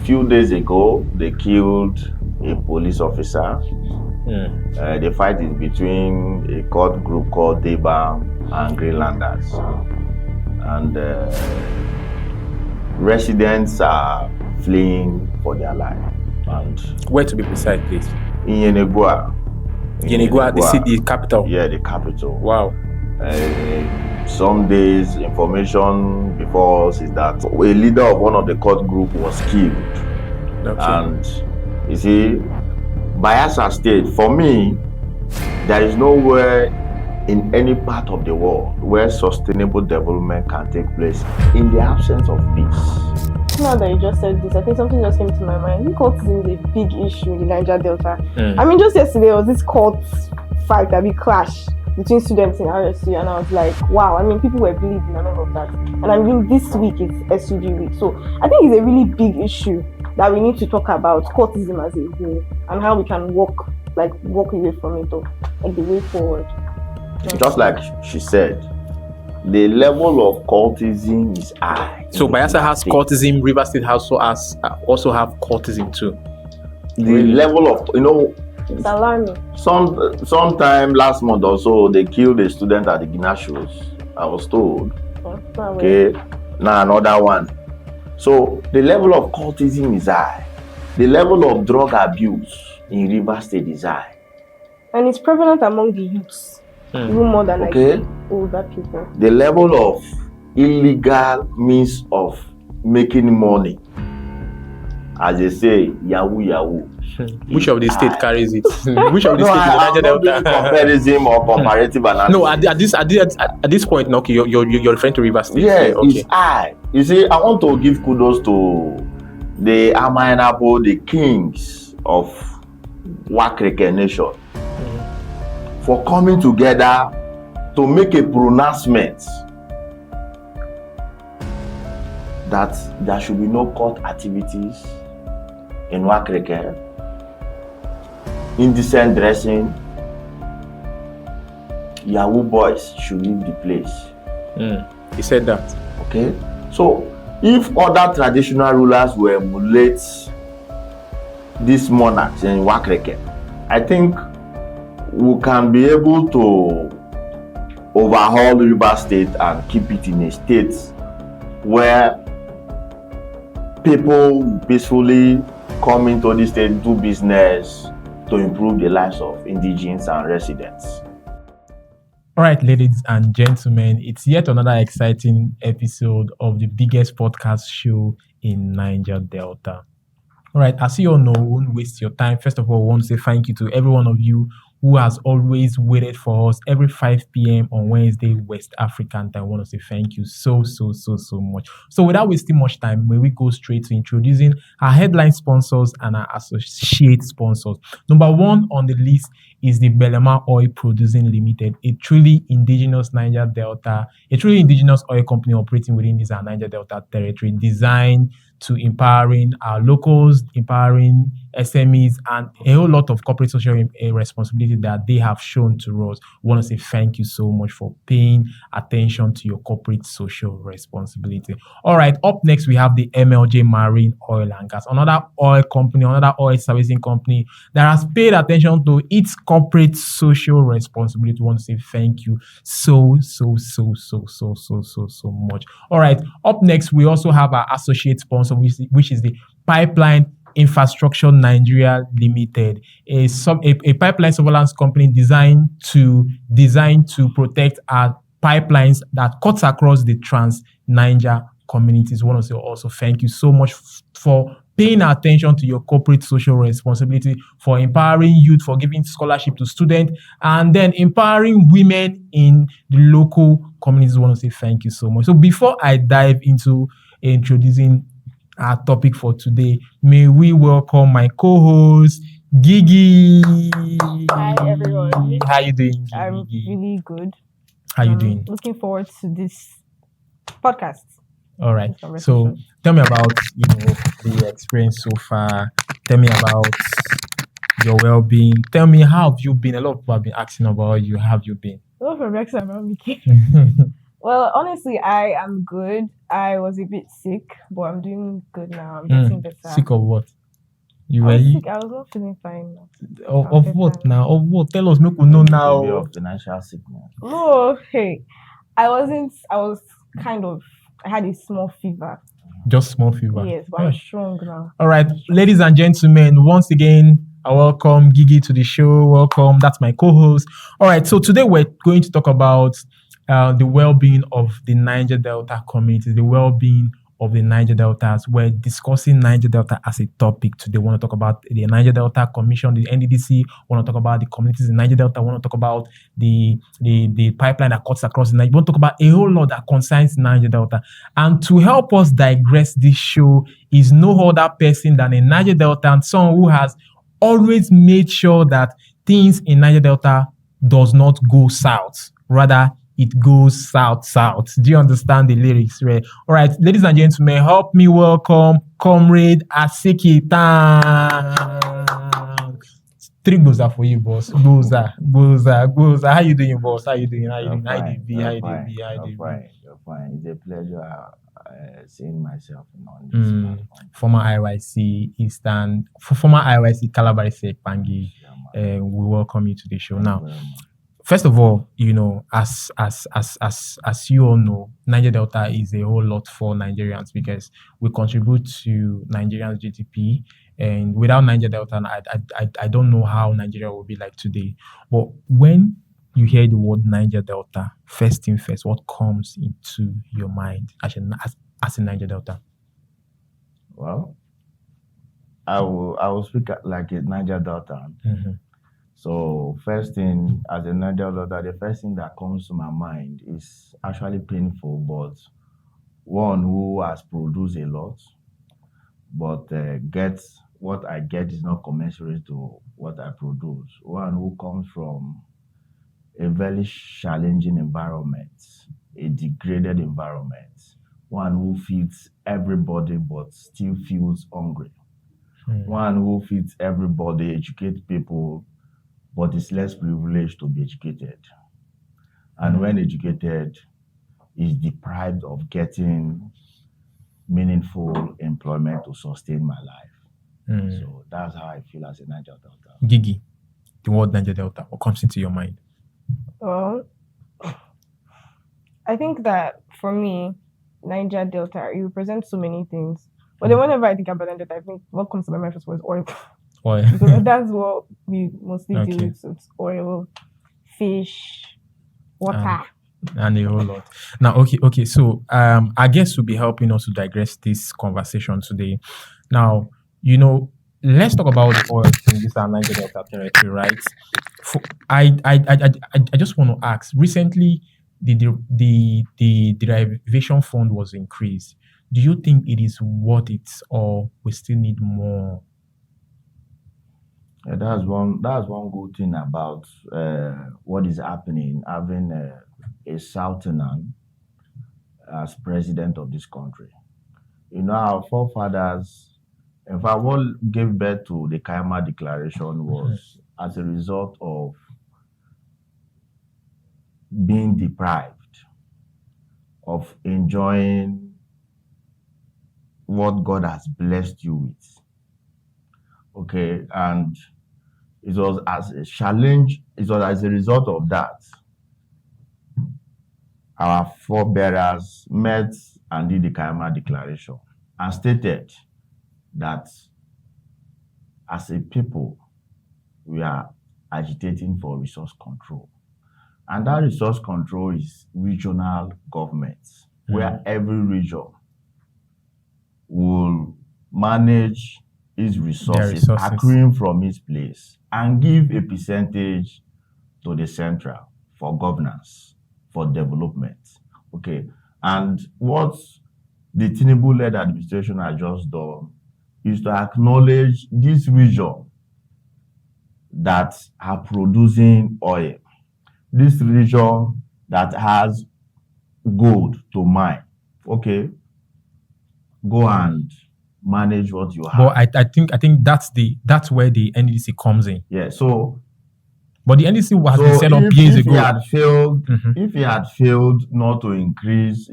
few days ago, they killed a police officer. The fight is between a cult group called Deba and Greenlanders. And residents are fleeing for their life. And where to be precise, please? in Yenegua. The city capital. Yeah, the capital. Wow. Some days, information before us is that a leader of one of the cult group was killed. Okay. And you see, Bayelsa State, for me, there is nowhere in any part of the world where sustainable development can take place in the absence of peace. Now that you just said this, I think something just came to my mind. Cultism is a big issue in the Niger Delta. I mean, just yesterday there was this cult fight, a big clash between students in RSU, and I was like, wow, I mean, people were bleeding and all of that. And I mean, this week is SUG week. So I think it's a really big issue that we need to talk about cultism as a whole and how we can walk away from it, or like the way forward. Just like she said, the level of cultism is high. So Bayelsa has cultism, River State also have cultism too. The level of, it's alarming. Sometime last month or so, they killed a student at the Ignatius, I was told. Okay, now another one. So the level of cultism is high. The level of drug abuse in River State is high. And it's prevalent among the youths, even more than older people. The level of illegal means of making money, as they say, yahoo. Which of the state carries it? Which of the state is the Niger Delta? Comparison or comparative analysis. No, at this point, okay, you're referring to River State. Yeah, okay. It's high. You see, I want to give kudos to the Amainabo, the kings of Wakreke Nation, for coming together to make a pronouncement that there should be no court activities in Wakreke, indecent dressing, Yahoo boys should leave the place. He said that. Okay, so if other traditional rulers will emulate these monarchs in Wakreke, I think we can be able to overhaul River State and keep it in a state where people peacefully come into the state, do business to improve the lives of indigents and residents. All right, ladies and gentlemen, it's yet another exciting episode of the biggest podcast show in Niger Delta. All right, as you all know, we won't waste your time. First of all, I want to say thank you to every one of you who has always waited for us every 5 p.m. on Wednesday, West African time. I want to say thank you so much. So without wasting much time, may we go straight to introducing our headline sponsors and our associate sponsors. Number one on the list is the Belema Oil Producing Limited, a truly indigenous oil company operating within this Niger Delta territory, designed to empowering our locals, empowering SMEs, and a whole lot of corporate social responsibility that they have shown to us. We want to say thank you so much for paying attention to your corporate social responsibility. All right, up next, we have the MLJ Marine Oil and Gas, another oil company, another oil servicing company that has paid attention to its corporate social responsibility. We want to say thank you so much. All right, up next, we also have our associate sponsor, which is the Pipeline Infrastructure Nigeria Limited, a pipeline surveillance company designed to protect our pipelines that cuts across the Trans-Niger communities. We want to say also thank you so much for paying attention to your corporate social responsibility, for empowering youth, for giving scholarship to students, and then empowering women in the local communities. We want to say thank you so much. So before I dive into introducing our topic for today, may we welcome my co-host, Gigi. Hi, everyone. How you doing, Gigi? I'm really good. How you doing? Looking forward to this podcast. All right. So tell me about the experience so far. Tell me about your well-being. Tell me, how have you been? A lot of people have been asking about you. How have you been? A lot of people asking about me. Well, honestly, I am good. I was a bit sick, but I'm doing good now. I'm getting better. Sick of what? I was sick. I was not feeling fine. Of what now? Of what? Tell us, make we know Maybe now. of financial sickness. No, hey, I was kind of. I had a small fever. Just small fever. Yes, but I'm strong now. All right, ladies and gentlemen, once again, I welcome Gigi to the show. Welcome. That's my co-host. All right, so today we're going to talk about the well-being of the Niger Delta community, the well-being of the Niger Deltas. We're discussing Niger Delta as a topic today. We want to talk about the Niger Delta Commission, the NDDC. We want to talk about the communities in Niger Delta. We want to talk about the pipeline that cuts across the Niger. We want to talk about a whole lot that concerns Niger Delta. And to help us digress this show is no other person than a Niger Delta and someone who has always made sure that things in Niger Delta does not go south. Rather, it goes south. Do you understand the lyrics, right? All right, ladies and gentlemen, help me welcome Comrade Asiki. Three goza for you, boss. Goza. How you doing, boss? How you doing? How you doing? You're fine. It's a pleasure seeing myself on this platform. Former IYC Eastern, former IYC Calabar Pangi. We welcome you to the show now. First of all, you know, as you all know, Niger Delta is a whole lot for Nigerians because we contribute to Nigerians' GDP, and without Niger Delta, I don't know how Nigeria will be like today. But when you hear the word Niger Delta, first thing first, what comes into your mind as a Niger Delta? Well, I will speak like a Niger Delta. Mm-hmm. So first thing, as a Niger Delta, the first thing that comes to my mind is actually painful, but one who has produced a lot, but gets what I get is not commensurate to what I produce. One who comes from a very challenging environment, a degraded environment, one who feeds everybody but still feels hungry, one who feeds everybody, educates people, but is less privileged to be educated. And when educated, is deprived of getting meaningful employment to sustain my life. So that's how I feel as a Niger Delta. Gigi, the word Niger Delta, what comes into your mind? Well, I think that for me, Niger Delta, it represents so many things. But then whenever I think about Niger Delta, I think what comes to my mind first was oil. So that's what we mostly deal with. So it's oil, fish, water. And a whole lot. Now, okay. So I guess we'll be helping us to digress this conversation today. Now, you know, let's talk about the oil thing. This is our Niger Delta territory, right? I just want to ask. Recently, the derivation fund was increased. Do you think it is worth it, or we still need more? Yeah, that's one good thing about what is happening, having a Southerner as president of this country. You know, our forefathers, in fact, what gave birth to the Kaima Declaration was as a result of being deprived of enjoying what God has blessed you with. Okay, and it was as a challenge, it was as a result of that our forebearers met and did the Kaima Declaration and stated that as a people, we are agitating for resource control. And that resource control is regional governments, where every region will manage its resources accruing from its place and give a percentage to the central for governance, for development. Okay. And what the Tinubu-led administration has just done is to acknowledge this region that are producing oil, this region that has gold to mine. Okay. Go and manage what you have. But I think that's where the NDC comes in. Yeah. So But the NDC has So been set up if, years if he ago. had failed, Mhm. if he had failed not to increase,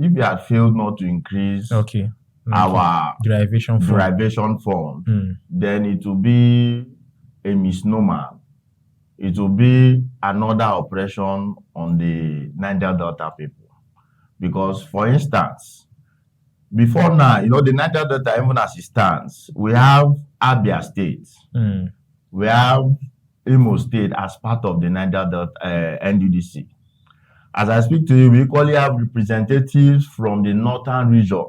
Okay. our derivation fund. derivation fund, Mm. then it will be a misnomer. It will be another oppression on the Niger Delta people. Because, for instance, before now, the Niger Delta, even as it stands, we have Abia State, we have Imo State as part of the Niger Delta NDDC. As I speak to you, we equally have representatives from the northern region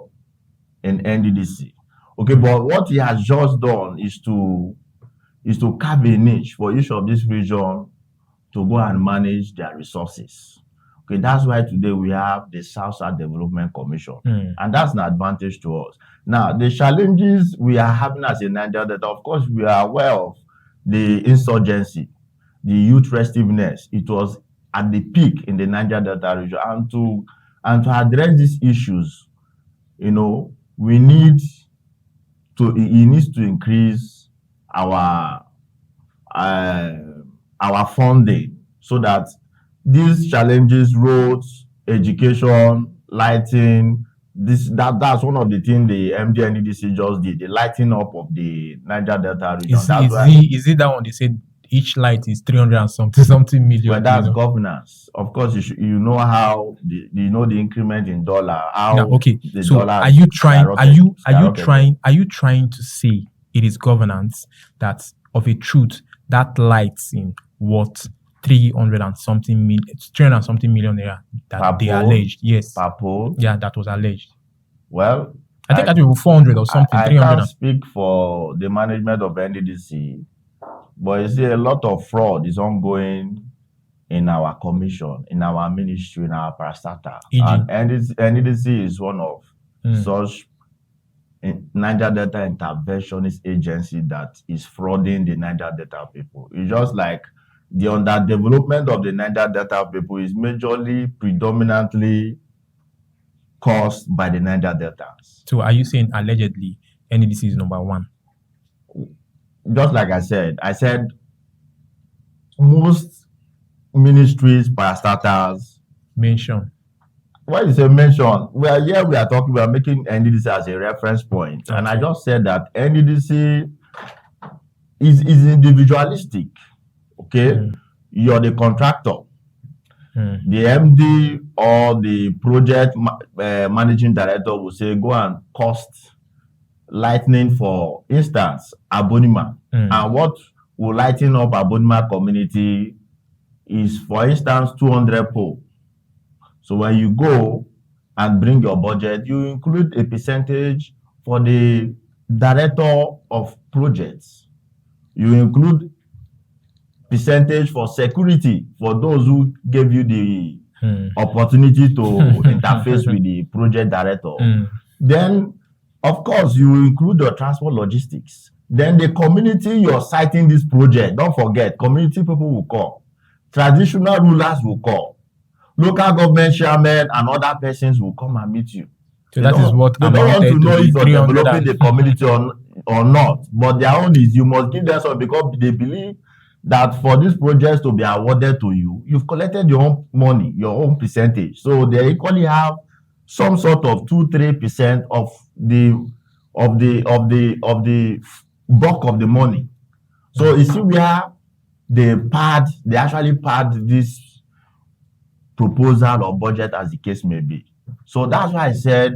in NDDC. Okay, but what he has just done is to carve a niche for each of these regions to go and manage their resources. Okay, that's why today we have the South-South Development Commission, and that's an advantage to us. Now, the challenges we are having as a Niger Delta, of course, we are aware of the insurgency, the youth restiveness. It was at the peak in the Niger Delta region, and to address these issues, we need to. It needs to increase our funding so that these challenges, roads, education, lighting, that's one of the things the MDNDC just did, the lighting up of the Niger Delta region. Is it that one they said each light is 300 and something million? Well, that's governance. Of course, you know how the increment in dollar. Okay. So dollar are you trying to say it is governance that of a truth that lights in what 300 and something million naira that they alleged? Yes. Per pole? Yeah, that was alleged. Well, I think that was 400 or something. I 300. can't speak for the management of NDDC, but you see, a lot of fraud is ongoing in our commission, in our ministry, in our parastatal. And NDDC is one of such Niger Delta interventionist agency that is frauding the Niger Delta people. It's just like the underdevelopment of the Niger Delta people is predominantly caused by the Niger Deltas. So are you saying allegedly NDDC is number one? Just like I said most ministries, parastatals mention. Why you say mention? Well, we are making NDDC as a reference point. Okay. And I just said that NDDC is individualistic. Okay? You're the contractor. The MD or the project managing director will say, go and cost lightning, for instance, Abonima. And what will lighten up Abonima community is, for instance, 200 pole. So when you go and bring your budget, you include a percentage for the director of projects. You include percentage for security for those who gave you the opportunity to interface with the project director. Then, of course, you include your transport logistics. Then the community you're citing this project, don't forget, community people will come. Traditional rulers will come. Local government chairmen and other persons will come and meet you. So that is what they don't want to know if you're developing the community or not. But their own is you must give them something, because they believe that for these projects to be awarded to you, you've collected your own money, your own percentage. So they equally have some sort of 2-3% of the bulk of the money. So you see where they actually pad this proposal or budget, as the case may be. So that's why I said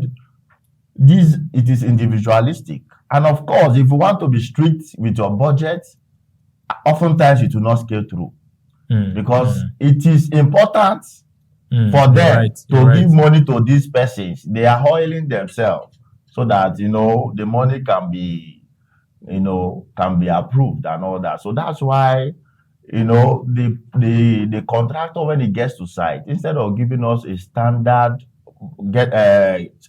it is individualistic. And of course, if you want to be strict with your budget, oftentimes it will not scale through, because it is important for them to give money to these persons. They are oiling themselves so that the money can be approved and all that. So that's why the contractor, when he gets to site, instead of giving us a standard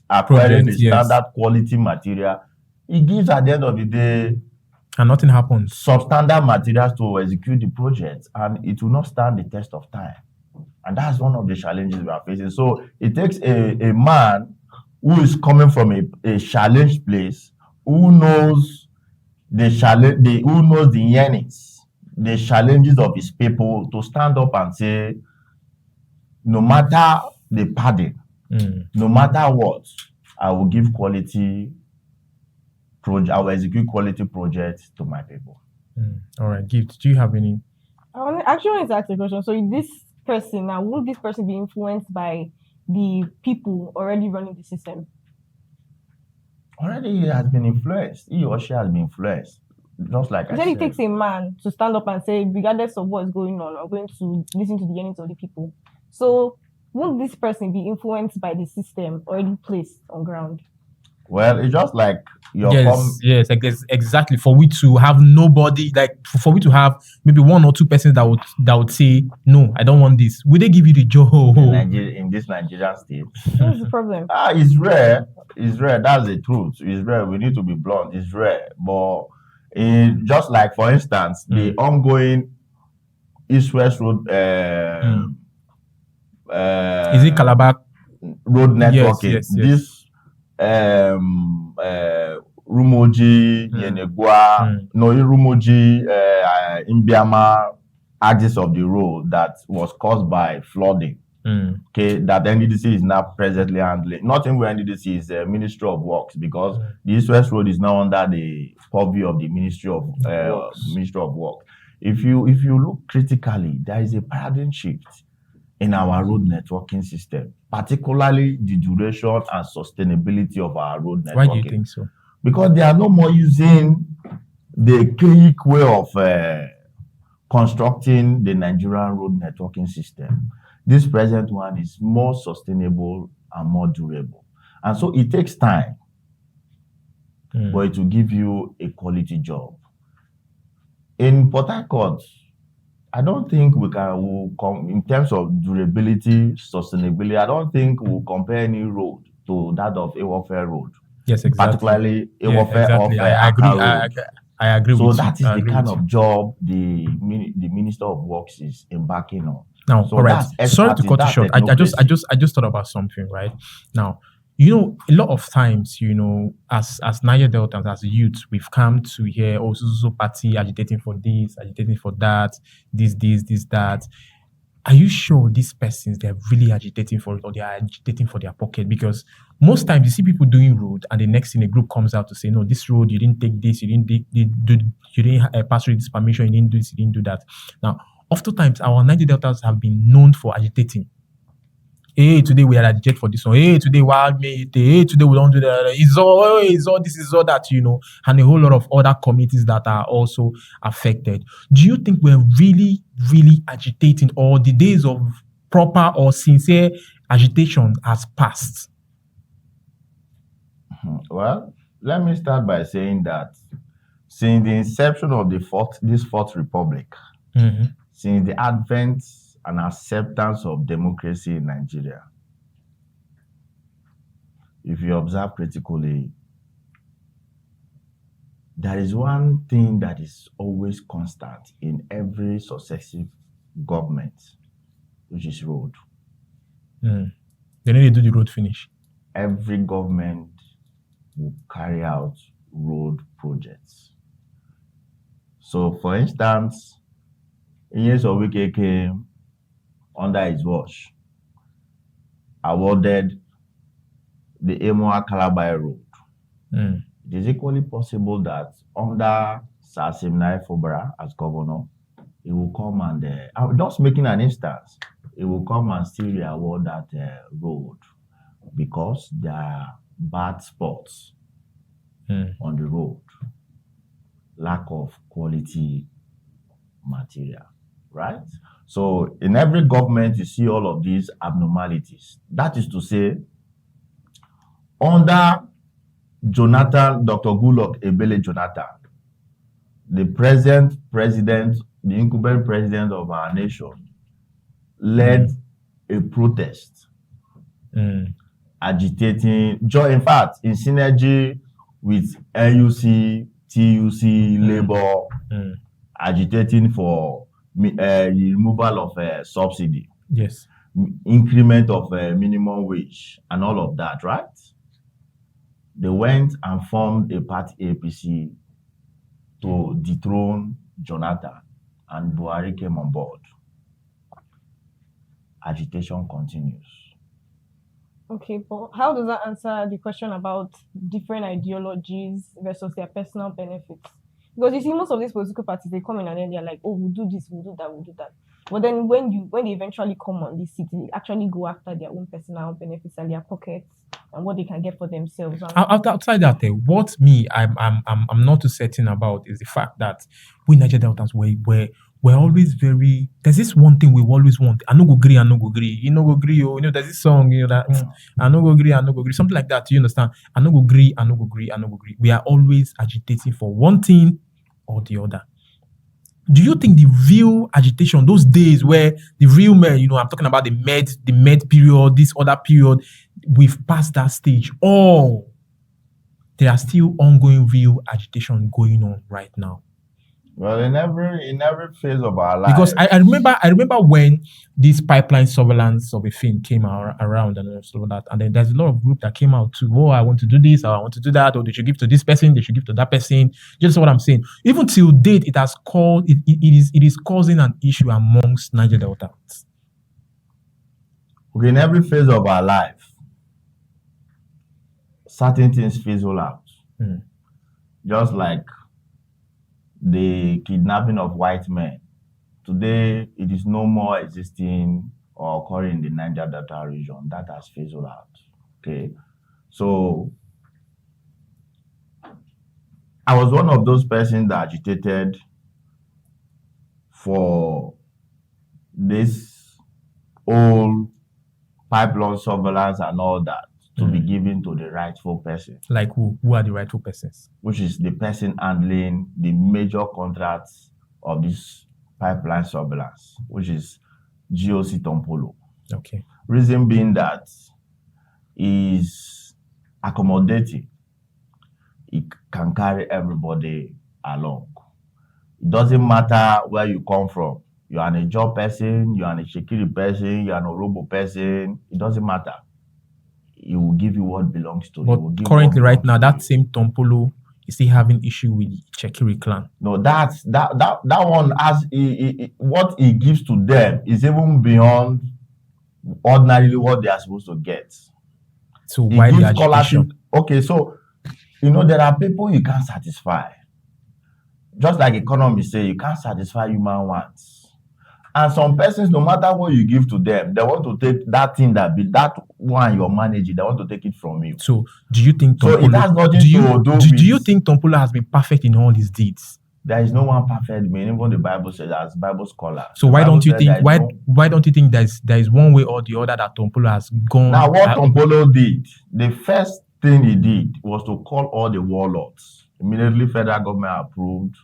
acquiring a standard quality material, he gives, at the end of the day, and nothing happens, substandard materials to execute the project, and it will not stand the test of time. And that's one of the challenges we are facing. So it takes a man who is coming from a challenged place, who knows the challenge, who knows the yearnings the challenges of his people to stand up and say, no matter the pardon, no matter what, I will give quality project. I will execute quality projects to my people. All right, Gift, do you have any? I actually want to ask a question. So this person now, will this person be influenced by the people already running the system? Already he has been influenced. He or she has been influenced. Just like You I said said. it takes a man to stand up and say, regardless of what's going on, I'm going to listen to the yearnings of the people. So won't this person be influenced by the system already placed on ground? Well, it's just like your Yes, exactly. For we to have nobody, like for we to have maybe one or two persons that would say, no, I don't want this. Will they give you the job? in this Nigerian state. What's the problem? It's rare. It's rare. That's the truth. It's rare. We need to be blunt. It's rare. But just like, for instance, the ongoing East-West Road is it Calabar road networking? Yes. This Rumoji, Yenegua, Rumoji, Imbiama axis of the road that was caused by flooding. Okay, that NDDC is now presently handling. Not even NDDC is the Ministry of Works, because the East-West Road is now under the purview of the Ministry of Works. If you look critically, there is a paradigm shift in our road networking system, particularly the duration and sustainability of our road networking. Why do you think so? Because they are no more using the archaic way of constructing the Nigerian road networking system. This present one is more sustainable and more durable. And so it takes time, but it will give you a quality job. In Port Harcourt, I don't think we'll in terms of durability, sustainability, I don't think we'll compare any road to that of Awofare Road. Yes, exactly. Particularly Awofare of I agree with you. So that is the kind of job the Minister of Works is embarking on. Now, so all right. Sorry to cut you short. I just thought about something, right? Now, a lot of times, as Niger Deltans, as youths, we've come to hear, so party agitating for this, agitating for that, this, that. Are you sure these persons, they're really agitating for it, or they are agitating for their pocket? Because most times you see people doing road, and the next thing a group comes out to say, no, this road, you didn't take this, you didn't pass through this permission, you didn't do this, you didn't do that. Now, oftentimes our Niger Deltas have been known for agitating. Hey, today we are agitate for this one. Hey, today hey, today we don't do that. It's all this, is all that, and a whole lot of other communities that are also affected. Do you think we're really, really agitating, or the days of proper or sincere agitation has passed? Well, let me start by saying that since the inception of this Fourth Republic, since the advent and acceptance of democracy in Nigeria, if you observe critically, there is one thing that is always constant in every successive government, which is road. They need to do the road finish. Every government will carry out road projects. So, for instance, Inyes Owike came under his watch, awarded the Emoa Calabar Road. It is equally possible that under Sir Siminalayi Fubara as governor, he will come and, I'm just making an instance, he will come and still award that road because there are bad spots on the road, lack of quality material, right? So in every government, you see all of these abnormalities. That is to say, under Jonathan, Dr. Goodluck Ebele Jonathan, the present president, the incumbent president of our nation, led a protest, agitating, in fact, in synergy with NUC, TUC, Labour, agitating for the removal of subsidy, yes, increment of minimum wage, and all of that, right? They went and formed a party APC to dethrone Jonathan and Buhari came on board, agitation continues. Okay, but how does that answer the question about different ideologies versus their personal benefits? Because you see, most of these political parties, they come in and then they're like, oh, we'll do this, we'll do that, we'll do that. But then when they eventually come on this seat, they actually go after their own personal benefits and their pockets and what they can get for themselves. Outside that, what I'm not too certain about is the fact that we Niger Deltans we're always very. There's this one thing we always want. I no go agree, I no go agree. You no go agree, you know. There's this song, you know that I no go agree, I no go agree. Something like that. You understand? I no go agree, I no go agree, I no go agree. We are always agitating for one thing or the other. Do you think the real agitation, those days where the real men, you know, I'm talking about the med period, this other period, we've passed that stage, or there are still ongoing real agitation going on right now? Well, in every phase of our life. Because I remember when this pipeline surveillance of a thing came around and stuff like that, and then there's a lot of group that came out to, oh, I want to do this, or I want to do that, or they should give to this person, they should give to that person. Just what I'm saying. Even till date, it is causing an issue amongst Niger Deltans. Okay, in every phase of our life, certain things fizzle out. Just like the kidnapping of white men. Today, it is no more existing or occurring in the Niger Delta region. That has fizzled out. Okay. So, I was one of those persons that agitated for this old pipeline surveillance and all that to be given to the rightful person. Like who? Who are the rightful persons? Which is the person handling the major contracts of this pipeline surveillance, which is GOC Tompolo. Okay. Reason being that is accommodating. It can carry everybody along. It doesn't matter where you come from. You are an Ejo person, you are an Shekiri person, you are an Orobo person. It doesn't matter. He will give you what belongs to you. But currently, right now, that same Tompolo is still having issue with Shekiri clan. No, that one has what he gives to them is even beyond ordinarily what they are supposed to get. So why the agitation? Okay, so you know there are people you can't satisfy. Just like economists say, you can't satisfy human wants. And some persons, no matter what you give to them, they want to take that thing that one you're managing, they want to take it from you. So do you think Tompolo, so it has nothing do you think Tompolo has been perfect in all his deeds? There is no one perfect man. Even the Bible says as Bible scholar. So why don't you think there is one way or the other that Tompolo has gone? Now what Tompolo did, the first thing he did was to call all the warlords. Immediately federal government approved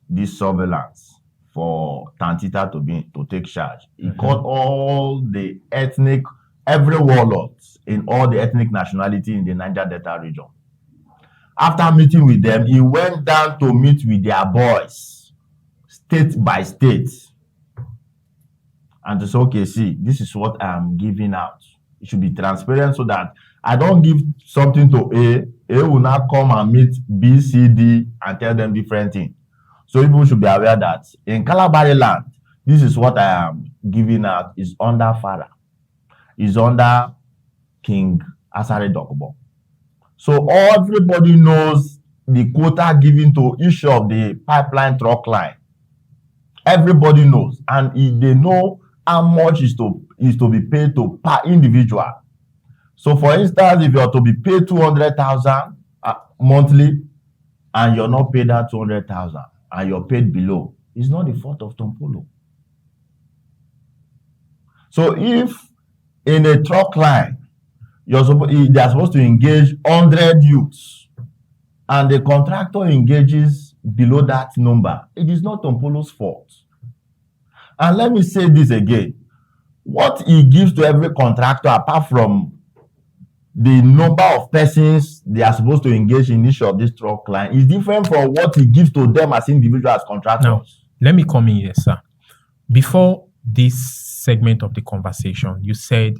this surveillance for Tantita to take charge. He called all the every warlords in all the ethnic nationality in the Niger Delta region. After meeting with them, he went down to meet with their boys, state by state, and to say, okay, see, this is what I'm giving out. It should be transparent so that I don't give something to A will not come and meet B, C, D and tell them different things. So people should be aware that in Calabari land, this is what I am giving out is under Farah, is under King Asare Dokubo. So everybody knows the quota given to each of the pipeline truck line. Everybody knows, and they know how much is to be paid to per individual. So for instance, if you are to be paid 200,000 monthly, and you're not paid that 200,000, and you're paid below, it's not the fault of Tompolo. So if in a truck line, they are supposed to engage 100 youths, and the contractor engages below that number, it is not Tompolo's fault. And let me say this again. What he gives to every contractor, apart from the number of persons they are supposed to engage in each of these truck line, is different from what he gives to them as individuals, contractors. Now, let me come in here, sir. Before this segment of the conversation, you said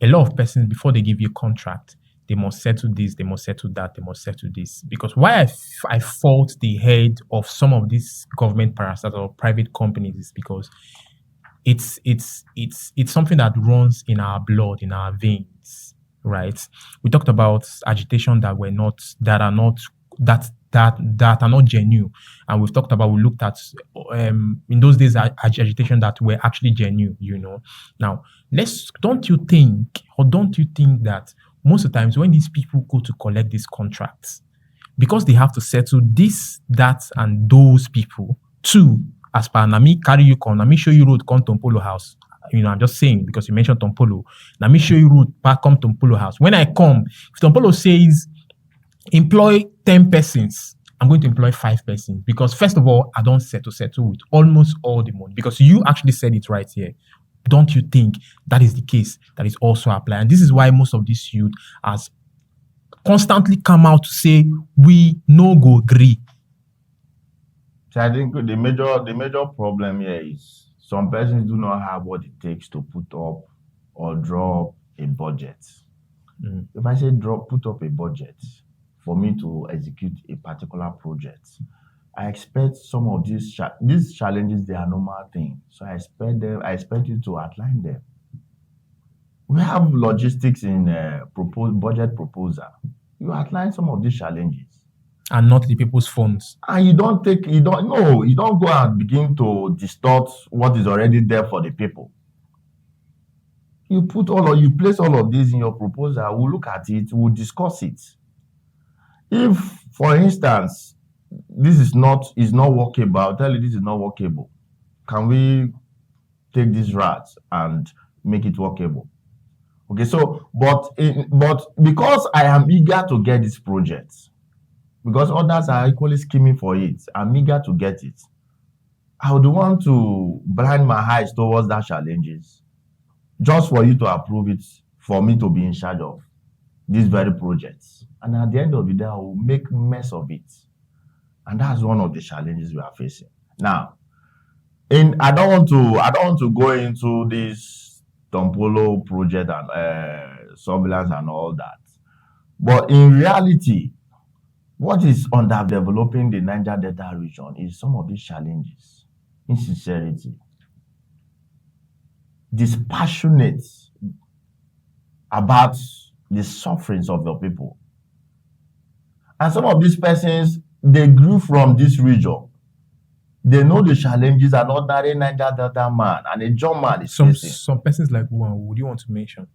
a lot of persons, before they give you a contract, they must settle this, they must settle that, they must settle this. Because why I fault the head of some of these government parastatals or private companies is because it's something that runs in our blood, in our veins, right? We talked about agitation that are not genuine, and we looked at in those days agitation that were actually genuine. Now don't you think that most of the times when these people go to collect these contracts, because they have to settle this, that, and those people too, as per Nami carry you come, Nami show you road come Tompolo house. I'm just saying because you mentioned Tompolo. Nami show you road back come Tompolo house. When I come, if Tompolo says employ 10 persons, I'm going to employ 5 persons because first of all, I don't settle with almost all the money because you actually said it right here. Don't you think that is the case that is also applied? And this is why most of these youth has constantly come out to say we no go agree. So I think the major problem here is some persons do not have what it takes to put up or draw up a budget. If I say put up a budget for me to execute a particular project, I expect some of these challenges, they are normal things. So I expect you to outline them. We have logistics in budget proposal. You outline some of these challenges. And not the people's funds. And you don't go and begin to distort what is already there for the people. You place all of this in your proposal, we'll look at it, we'll discuss it. If, for instance, this is not workable, I'll tell you this is not workable. Can we take this route and make it workable? Okay, so but because I am eager to get this project, because others are equally scheming for it, I'm eager to get it. I would want to blind my eyes towards that challenges, just for you to approve it, for me to be in charge of these very projects. And at the end of the day, I will make mess of it. And that's one of the challenges we are facing. Now, I don't want to go into this Tompolo project and surveillance and all that. But in reality, what is underdeveloping the Niger Delta region is some of these challenges. Insincerity, dispassionate about the sufferings of your people. And some of these persons, they grew from this region. They know the challenges an ordinary Niger Delta man and a John man is facing. Some persons like who would you want to mention?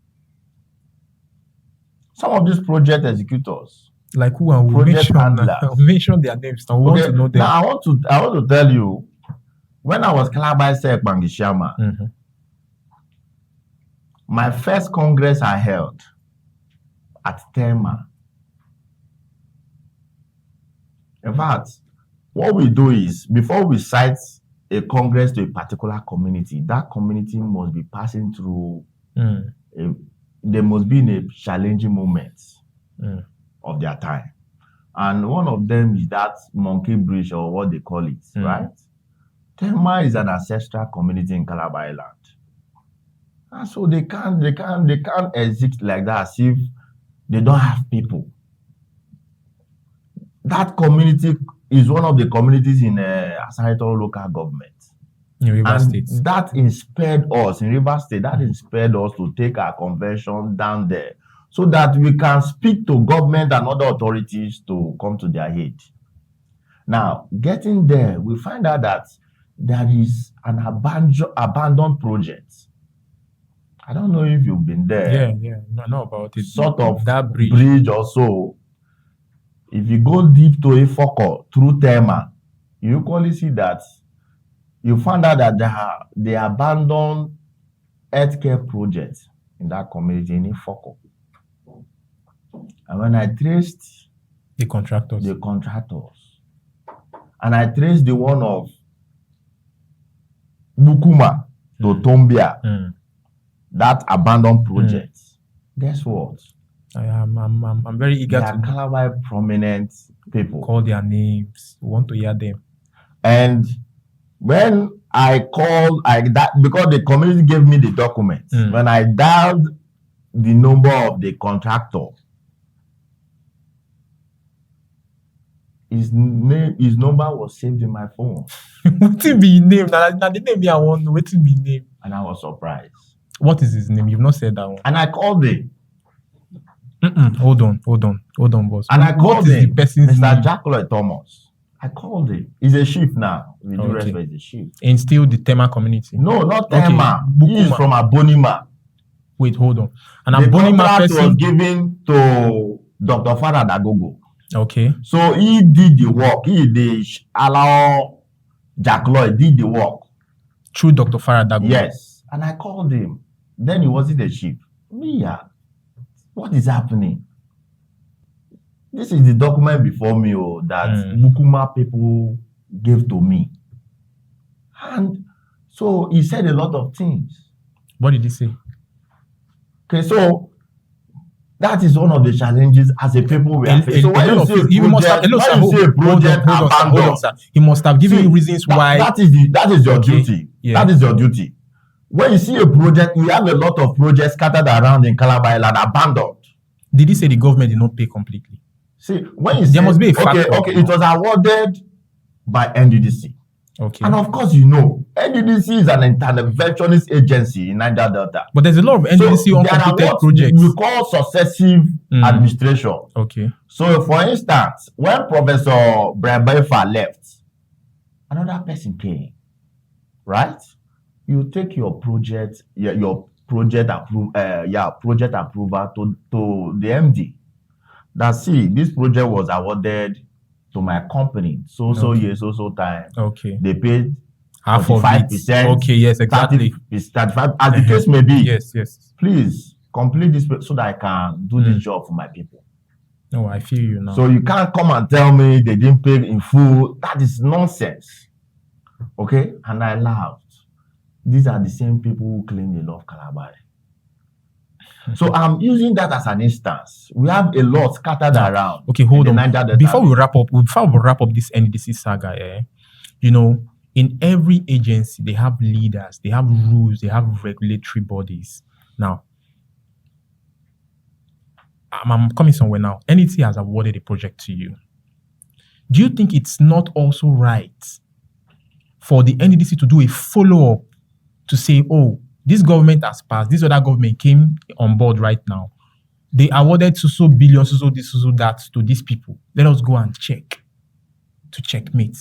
Some of these project executors. Like who and who? Mention their names. I want to know them. Now I want to tell you, when I was Calabar Sek Bangishama, my first congress I held at Tema. In fact, what we do is, before we cite a congress to a particular community, that community must be passing through, they must be in a challenging moment of their time. And one of them is that monkey bridge, or what they call it, right? Tema is an ancestral community in Calabar Island. And so they can't exist like that as if they don't have people. That community is one of the communities in Asiki local government. In River State. That inspired us, in River State, to take our convention down there so that we can speak to government and other authorities to come to their aid. Now, getting there, we find out that there is an abandoned project. I don't know if you've been there. Yeah. I know about it. Sort of that bridge or so. If you go deep to Ifoko through Tema, you equally see that you find out that the abandoned healthcare project in that community in Ifoko. And when I traced the contractors, and I traced the one of Bukuma to Tombia, that abandoned project, guess what? I'm very eager to Calabar prominent people. Call their names. We want to hear them. And when I called, because the community gave me the documents. When I dialed the number of the contractor, his number was saved in my phone. Wetin be his name? Now the name I want. Wetin be his name? And I was surprised. What is his name? You've not said that one. And I called him. Hold on, boss. And I called What is him, the person's Mr. name? Jack Lloyd Thomas. I called him. He's a chief now. We do Okay. respect the chief. In still the Tema community. No, not Okay, Tema. He is Bukuma. from Abonima. Wait, hold on. And The Abonima contract was person. given to Dr. Farah Dagogo. Okay. So he did the work. Allow Jack Lloyd did the work. Through Dr. Farah Dago. Yes. And I called him. Then he wasn't the chief. Mia, what is happening? This is the document before me that Bukuma people gave to me. And so he said a lot of things. What did he say? Okay, so that is one of the challenges as a people we are facing. So when you see a project abandoned, sir. He must have given you reasons why. That is your duty. Yeah. That is your duty. When you see a project, we have a lot of projects scattered around in Calabar Island abandoned. Did he say the government did not pay completely? See, when you There say, must be a factor. Okay, it was awarded by NDDC. Okay. And of course, NDDC is an interventionist agency in Niger Delta. But there's a lot of NDDC So uncompleted projects. we call successive administration. Okay. So, for instance, when Professor Brebefa left, another person came, right? You take your project, project approval to the MD. That see, this project was awarded to my company so time. Okay. They paid half of it. 45%. Okay, yes, exactly. 35, as the case may be. Yes. Please complete this so that I can do this job for my people. No, I feel you now. So you can't come and tell me they didn't pay in full. That is nonsense. Okay? And I laughed. These are the same people who claim they love Calabar. So I'm using that as an instance. We have a lot scattered around. Okay, hold on. Niger Before we wrap up this NDC saga, in every agency they have leaders, they have rules, they have regulatory bodies. Now, I'm coming somewhere now. NET has awarded a project to you. Do you think it's not also right for the NDC to do a follow-up to say, oh, this government has passed, this other government came on board right now. They awarded so billion, so this, so that to these people. Let us go and check to checkmate.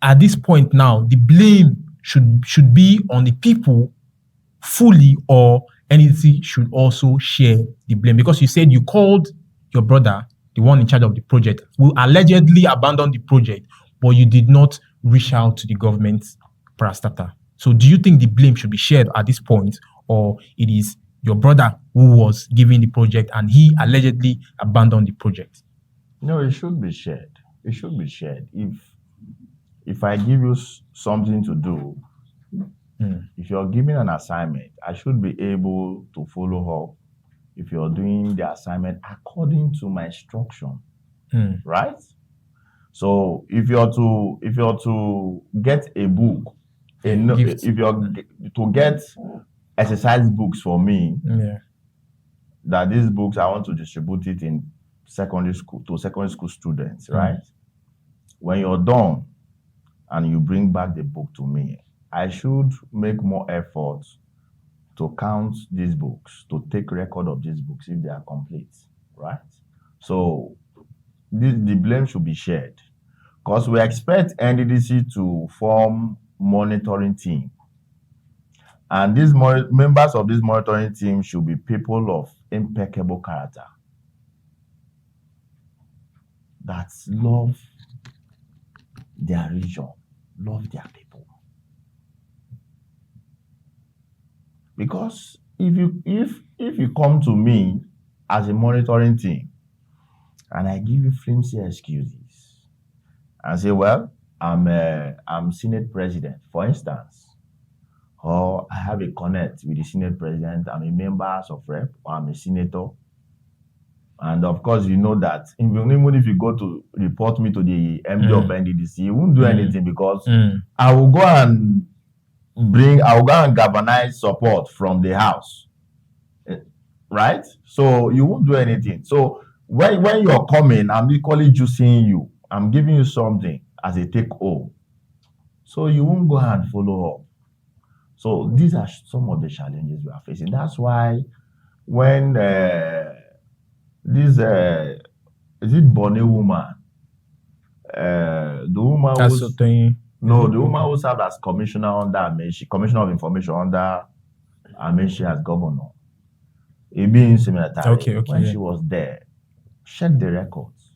At this point now, the blame should be on the people fully, or NEC should also share the blame. Because you said you called your brother, the one in charge of the project, who allegedly abandoned the project, but you did not reach out to the government parastatal. So do you think the blame should be shared at this point, or it is your brother who was giving the project and he allegedly abandoned the project? No, it should be shared. It should be shared. If I give you something to do, if you're giving an assignment, I should be able to follow up if you're doing the assignment according to my instruction, right? So if you're to get a book, if you're to get exercise books for me, that these books I want to distribute it in secondary school students, right? When you're done and you bring back the book to me, I should make more effort to count these books, to take record of these books if they are complete, right? So the blame should be shared, because we expect NDDC to form monitoring team, and these members of this monitoring team should be people of impeccable character that love their region, love their people. Because if you come to me as a monitoring team and I give you flimsy excuses and say, well, I'm Senate President, for instance, or I have a connect with the Senate President, I'm a member of Rep, or I'm a senator, and of course you know that even if you go to report me to the MD of NDDC, you won't do anything, because I will go and galvanize support from the House, right? So you won't do anything. So when you're coming, I'm equally juicing you I'm giving you something as a take home. So you won't go and follow up. So these are some of the challenges we are facing. That's why when this is it Bonnie woman? The woman That's who's the thing. no, the woman who served as commissioner under Amenshi, commissioner of information under Amenshi as governor. It being similar time. Okay, When yeah. she was there, check the records.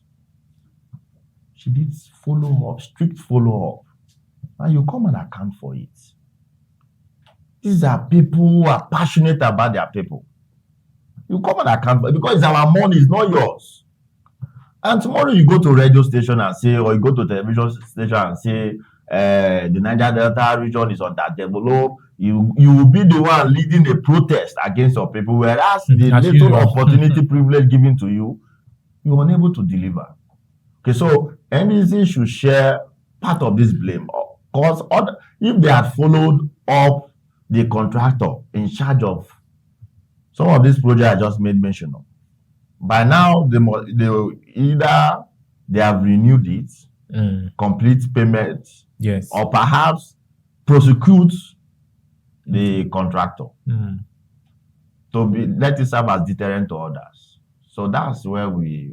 She did follow up, strict follow up. And you come and account for it. These are people who are passionate about their people. You come and account for it because it's our money, it's not yours. And tomorrow you go to radio station and say, or you go to television station and say, the Niger Delta region is underdeveloped. You will be the one leading a protest against your people, whereas the little opportunity privilege given to you, you're unable to deliver. Okay, so NDC should share part of this blame. Because if they had followed up the contractor in charge of some of these projects I just made mention of, by now they either they have renewed it, complete payment, yes, or perhaps prosecute the contractor to let it serve as deterrent to others. So that's where we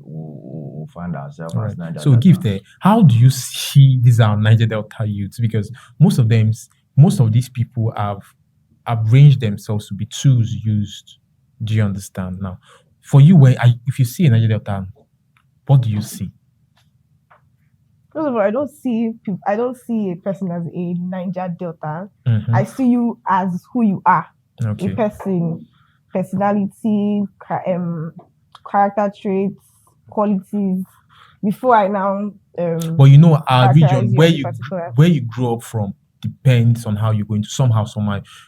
find ourselves as Niger So Delta. Gift, how do you see these are Niger Delta youths? Because most of these people have arranged themselves to be tools used. Do you understand? Now, for you, if you see a Niger Delta, what do you see? First of all, I don't see a person as a Niger Delta. Mm-hmm. I see you as who you are. Okay. A person, personality, character traits, qualities. Before I now but you know, our region where particular you grew up from depends on how you're going to somehow.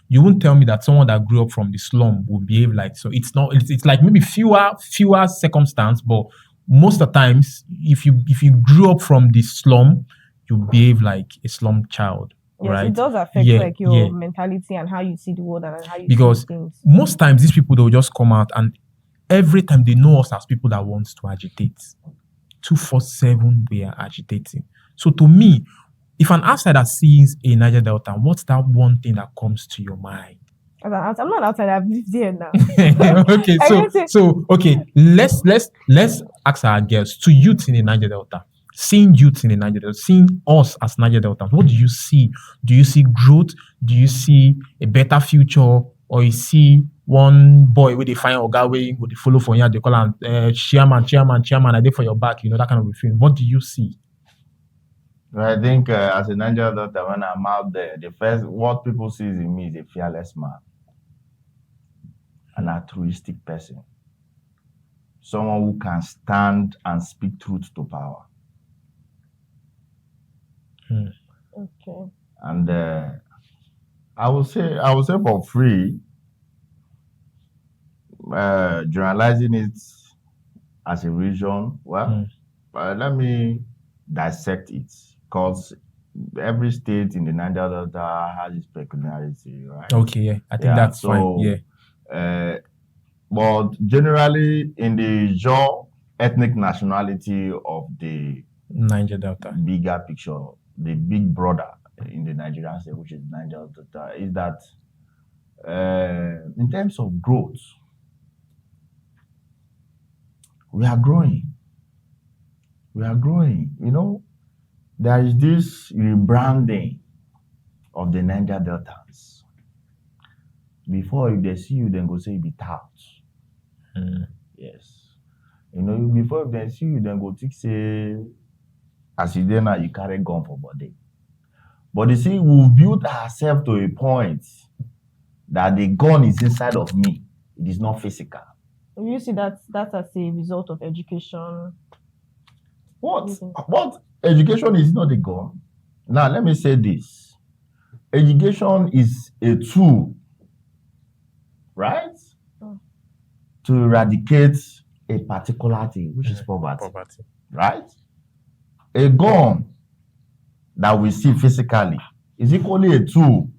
You won't tell me that someone that grew up from the slum will behave like so. It's not. It's like maybe fewer circumstances, but most of the times, if you grew up from the slum, you behave like a slum child. Yes, right? It does affect like your mentality and how you see the world and how you see things. Most times these people, they'll just come out and every time they know us as people that want to agitate. 247 we are agitating. So to me, if an outsider sees a Niger Delta, what's that one thing that comes to your mind? I'm not an outsider. I've lived there now. Okay, so let's ask our girls, to youth in the Niger Delta, seeing youth in the Niger Delta, seeing us as Niger Delta, what do you see? Do you see growth? Do you see a better future? Or you see one boy where they find Oga way, where they follow for you, they call him chairman, I did for your back, that kind of a thing. What do you see? I think as a Niger Delta, when I'm out there, what people see in me is a fearless man, an altruistic person, someone who can stand and speak truth to power. Okay. And I would say for free, generalizing it as a region, let me dissect it, because every state in the Niger Delta has its peculiarity, right? Okay, yeah. I think that's fine. Yeah. But generally, in the Jaw ethnic nationality of the Niger Delta, bigger picture, the big brother in the Nigerian state, which is Niger Delta, is that in terms of growth, we are growing. There is this rebranding of the Niger Deltans. Before, if they see you, then go say be tout. Yes. Before if they see you, then go think say, as you then you carry gun for body. But you see, we've built ourselves to a point that the gun is inside of me. It is not physical. You see that's as a result of education. What education is not a gun? Now let me say this. Education is a tool, right? To eradicate a particular thing, which is poverty. Right? A gun that we see physically is equally a tool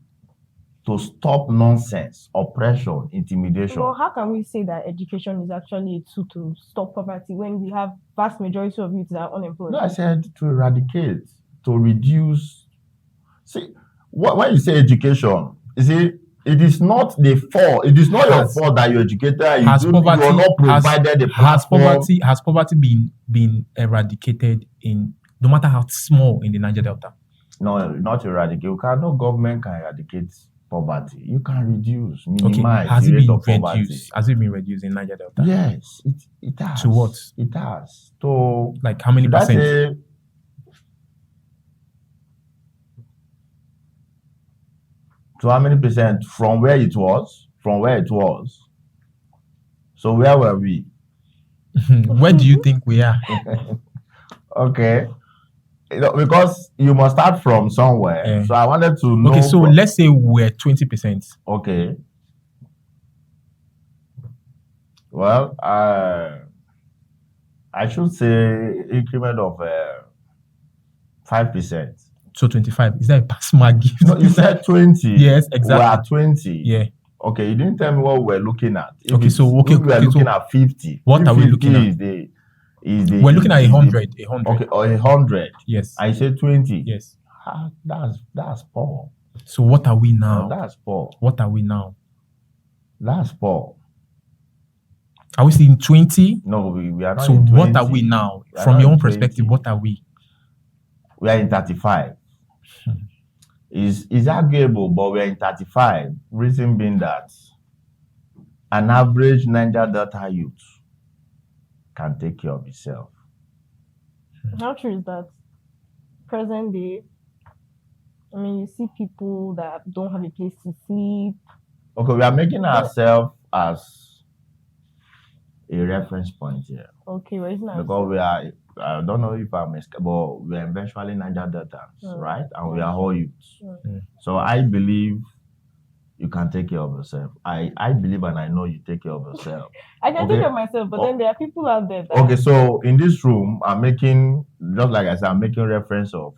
to stop nonsense, oppression, intimidation. Well, how can we say that education is actually a tool to stop poverty when we have vast majority of youth that are unemployed? No, I said to eradicate, to reduce. See, when you say education, you see, it is not the fault. It is not your fault that you're educated. You are not provided the platform. Has poverty been eradicated in, no matter how small, in the Niger Delta? No, not eradicate. No government can eradicate poverty. You can reduce, minimize the rate of poverty. Has it been reduced in Niger Delta? Yes, it has. To what? It has. To like how many percent? To how many percent from where it was? From where it was. So where were we? Where do you think we are? Okay. Because you must start from somewhere. So I wanted to know. Okay, so let's say we're 20%. Okay. Well, I should say increment of 5%. So 25. Is that a pass mark gift? No, you said 20. Yes, exactly. We are 20. Yeah. Okay, you didn't tell me what we're looking at. If we are looking at 50. What are we looking at? We're looking at 100. 100. Okay, or 100. Yes. I said 20. Yes. That's poor. So what are we now? No, that's poor. What are we now? That's poor. Are we seeing 20? No, we are not. So what are we now? From your own perspective, what are we? We are in 35. Is arguable, but we are in 35. Reason being that an average Niger Delta youth can take care of itself. How true is that? Present day, I mean, you see people that don't have a place to sleep. Okay, we are making ourselves as a reference point here. Okay, where is that? Because we are, I don't know if I'm, but we are eventually Niger Deltans, right? And we are all youths. So I believe you can take care of yourself. I believe and I know you take care of yourself. I can take care of myself, but then there are people out there that... Okay, so in this room, I'm making, just like I said, I'm making reference of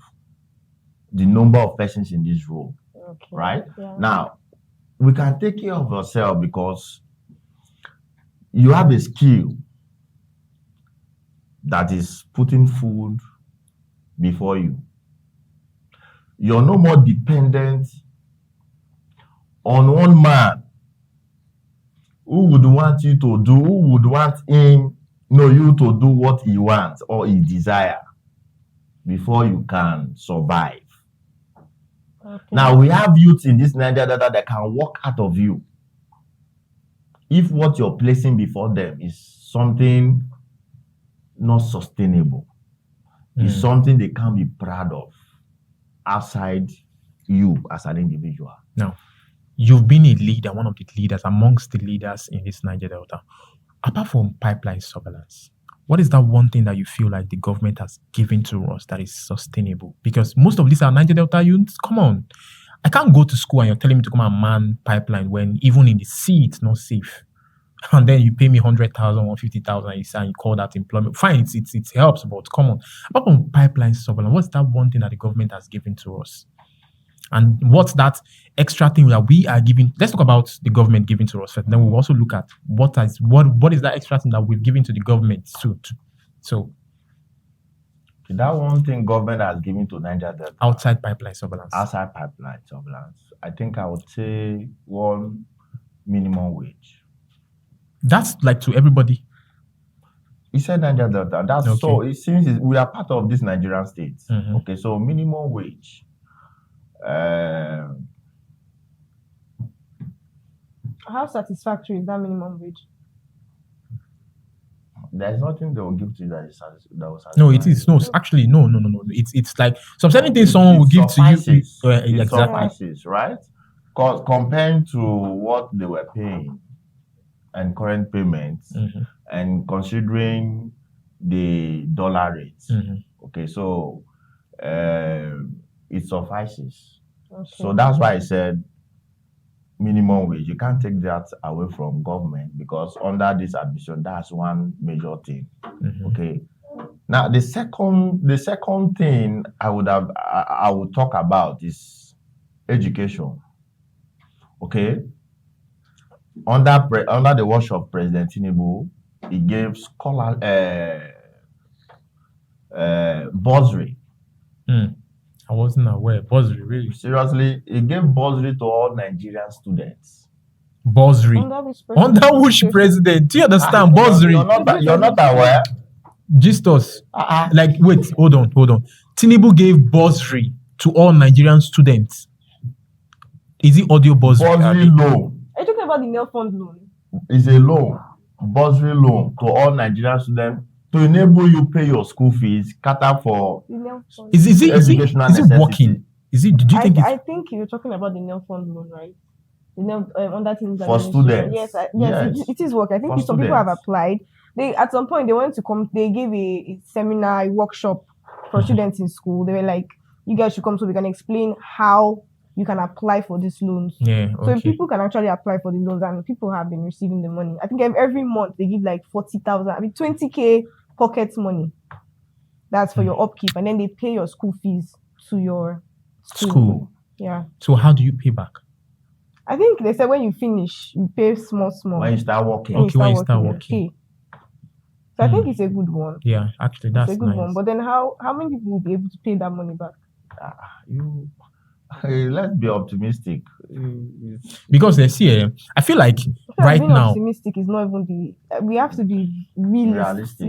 the number of persons in this room, right? Yeah. Now, we can take care of yourself because you have a skill that is putting food before you. You're no more dependent on one man who would want you to do, who would want you to do what he wants or he desire before you can survive. Okay. Now, we have youths in this Niger Delta that can walk out of you if what you're placing before them is something not sustainable. It's something they can't be proud of outside you as an individual. Now, you've been a leader, one of the leaders, amongst the leaders in this Niger Delta. Apart from pipeline surveillance, what is that one thing that you feel like the government has given to us that is sustainable? Because most of these are Niger Delta youths. Come on. I can't go to school and you're telling me to come and man pipeline when even in the sea it's not safe. And then you pay me 100,000, 150,000 and you call that employment. Fine, it helps, but come on. Apart from pipeline surveillance, what's that one thing that the government has given to us? And what's that extra thing that we are giving? Let's talk about the government giving to us first. Then we'll also look at what is that extra thing that we've given to the government. So that one thing government has given to Niger Delta outside pipeline surveillance. Outside pipeline surveillance, I think I would say one minimum wage. That's like to everybody. You said Niger Delta. That's okay. So it seems we are part of this Nigerian state. Mm-hmm. Okay, so minimum wage. How satisfactory is that minimum wage? There's nothing they will give to you that is satisfactory. No, it is no. Actually, no. It's like some certain things someone will give to you. It suffices, right? Compared to what they were paying and current payments, and considering the dollar rates. Okay, so it suffices. Okay. So that's why I said minimum wage. You can't take that away from government because under this admission, that's one major thing. Okay. Now the second thing I would talk about is education. Okay, under the watch of President Tinubu, he gave bursary. I wasn't aware. Bursary, really? Seriously, he gave bursary to all Nigerian students. Bursary. Under which president? Do you understand? Bursary. You're not aware? Gist us. Like, wait, hold on. Tinubu gave bursary to all Nigerian students. Is it audio bursary? Bursary loan. Are you talking about the Nel Fund loan? It's a loan, bursary loan to all Nigerian students to enable you pay your school fees, cater for is it working? Do you think I think you're talking about the Nel Fund loan, right? The Nel under things for students. Yes, it is working. I think some people have applied. They at some point they wanted to come. They gave a seminar, a workshop for students in school. They were like, "You guys should come so we can explain how you can apply for these loans." Yeah. Okay. So people can actually apply for the loans, and people have been receiving the money. I think every month they give like 40,000. 20K pocket money. That's for your upkeep, and then they pay your school fees to your school. Yeah. So how do you pay back? I think they said when you finish, you pay small. When you start working. When you start working. So I think it's a good one. Yeah, actually, that's a good nice. one. But then how many people will be able to pay that money back? Let's be optimistic. Because they see, I feel like right now, optimistic is not even we have to be realistic.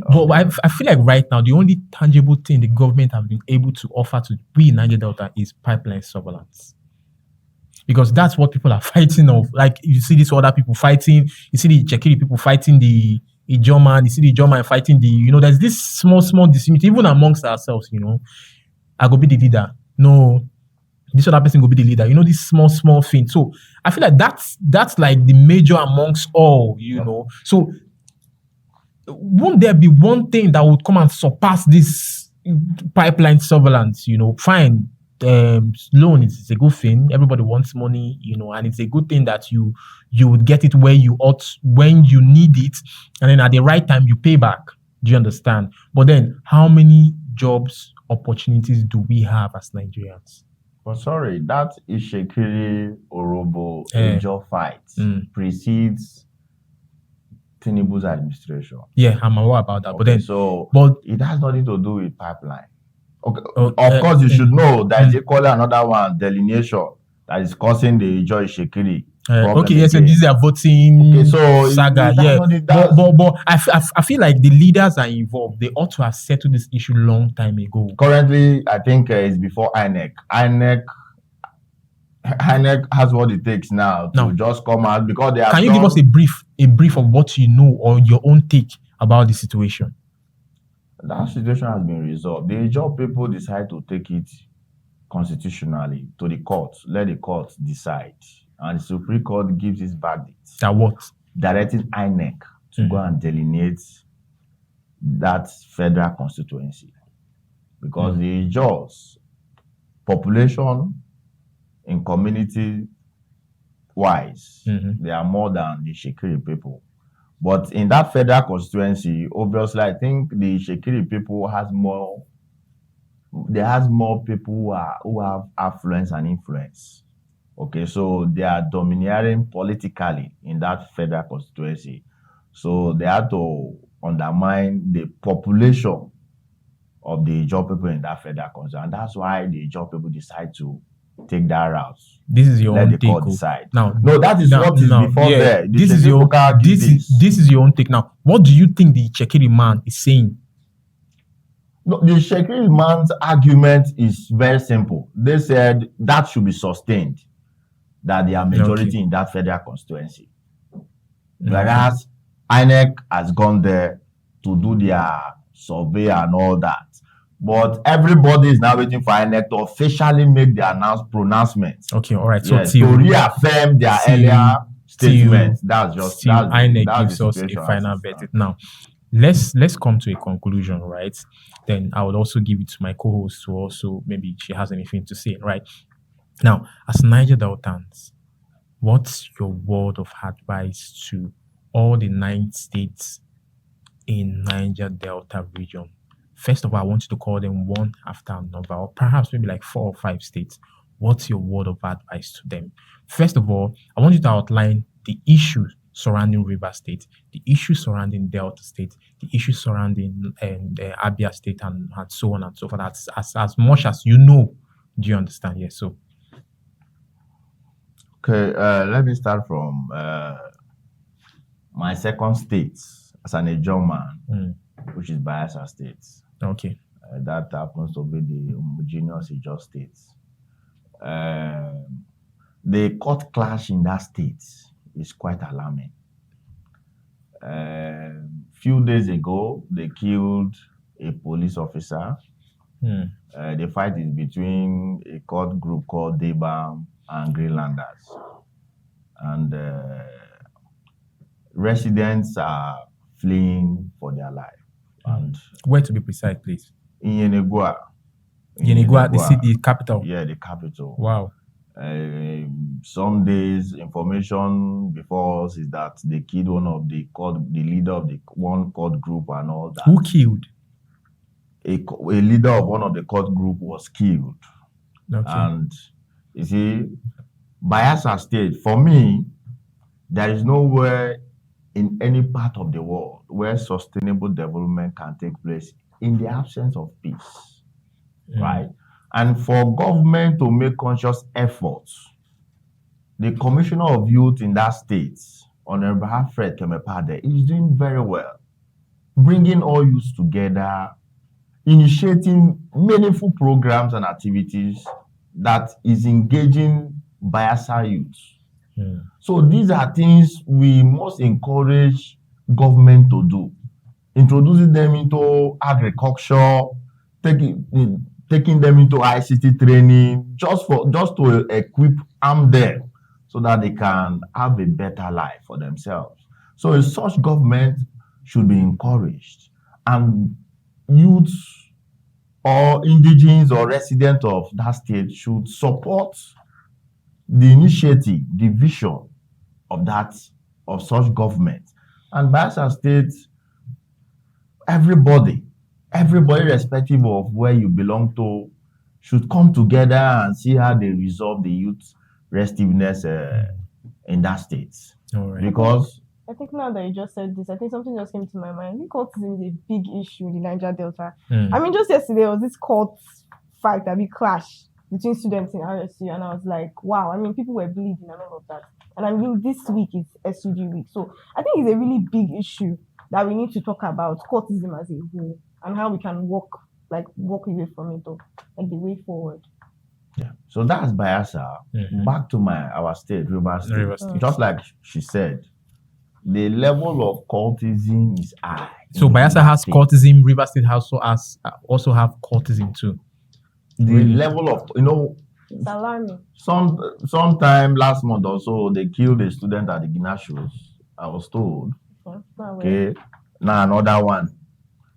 But I feel like right now, the only tangible thing the government have been able to offer to we in Niger Delta is pipeline surveillance. Because that's what people are fighting of. Like, you see these other people fighting, you see the Chekiri people fighting the German, you see the German fighting the, there's this small disunity, even amongst ourselves, I go be the leader. No, this other person will be the leader. This small thing. So I feel like that's like the major amongst all, So won't there be one thing that would come and surpass this pipeline surveillance? Fine. Loan is a good thing. Everybody wants money, and it's a good thing that you would get it where you ought when you need it, and then at the right time you pay back. Do you understand? But then, how many jobs opportunities do we have as Nigerians? But sorry, that Ishekiri Orobo job fight precedes Tinubu's administration. Yeah, I'm aware about that. Okay, but it has nothing to do with pipeline. Okay. Of course, you should know that is equally another one, delineation, that is causing the Joy Shekiri. Okay, yes, and this is a voting saga. Yeah, but I feel like the leaders are involved. They ought to have settled this issue long time ago. Currently, I think it's before INEC. INEC has what it takes now to just come out because they are. Can you give us a brief of what you know or your own take about the situation? That situation has been resolved. The job people decide to take it constitutionally to the court. Let the court decide. And the Supreme Court gives its verdict. That what? Directing INEC to go and delineate that federal constituency. Because the jobs, population in community wise, they are more than the Shekiri people. But in that federal constituency, obviously, I think the Shekiri people has more people who have affluence and influence. Okay, so they are domineering politically in that federal constituency. So they have to undermine the population of the job people in that federal constituency. And that's why the job people decide to take that route. This is your own take. Let the court decide. Now, no, that is what is before there. This is your own take. Now, what do you think the Chekiri man is saying? No, the Chekiri man's argument is very simple. They said that should be sustained, that they are majority in that federal constituency. Whereas INEC has gone there to do their survey and all that. But everybody is now waiting for INEC to officially make their pronouncements. Okay, all right. So to reaffirm their earlier statements. That's INEC gives us a final verdict. Now, let's come to a conclusion, right? Then I would also give it to my co-host to also maybe she has anything to say, right? Now, as Niger Deltans, what's your word of advice to all the 9 states in Niger Delta region? First of all, I want you to call them one after another, or perhaps maybe like 4 or 5 states. what's your word of advice to them? First of all, I want you to outline the issues surrounding River State, the issues surrounding Delta State, the issues surrounding Abia State, and so on and so forth. As much as you know. Do you understand? Yes. So. Okay, let me start from my second state as an Ijaw man, which is Bayelsa State. Okay. That happens to be the homogeneous Ijaw state. The court clash in that state is quite alarming. Few days ago, they killed a police officer. The fight is between a court group called Debam and Greenlanders. And residents are fleeing for their life. And where to be precise, please? In Yenegua. Yenegua, the city capital. Yeah, the capital. Wow. Some days, information before us is that they killed one of the leader of the one court group and all that. Who killed? A leader of one of the court group was killed. Okay. And you see, Bayelsa State, for me, there is nowhere in any part of the world where sustainable development can take place in the absence of peace, right? And for government to make conscious efforts, the Commissioner of Youth in that state, Honorable Alfred Kemepade, is doing very well, bringing all youths together, initiating meaningful programs and activities that is engaging Bayelsa youth. So these are things we must encourage government to do. Introducing them into agriculture, taking them into ICT training, just to arm them so that they can have a better life for themselves. So such government should be encouraged, and youths or indigenes or residents of that state should support the initiative, the vision of such government. And Bayelsa State, everybody, irrespective of where you belong to, should come together and see how they resolve the youth restiveness in that state. All right. Because I think now that you just said this, I think something just came to my mind. I think cultism is a big issue in the Niger Delta. I mean, just yesterday there was this cult fight, a big clash between students in RSU, and I was like, wow, I mean, people were bleeding and all of that. And I mean, this week is SUG week. So I think it's a really big issue that we need to talk about, cultism as a whole, and how we can walk away from it, or like the way forward. Yeah. So that's Bayelsa. Back to our state, River State. Just like she said, the level of cultism is high. So Bayelsa has cultism. River State also have cultism too. The level of, it's alarming. Sometime last month or so, they killed a student at the Ginashos, I was told. Okay. Now another one.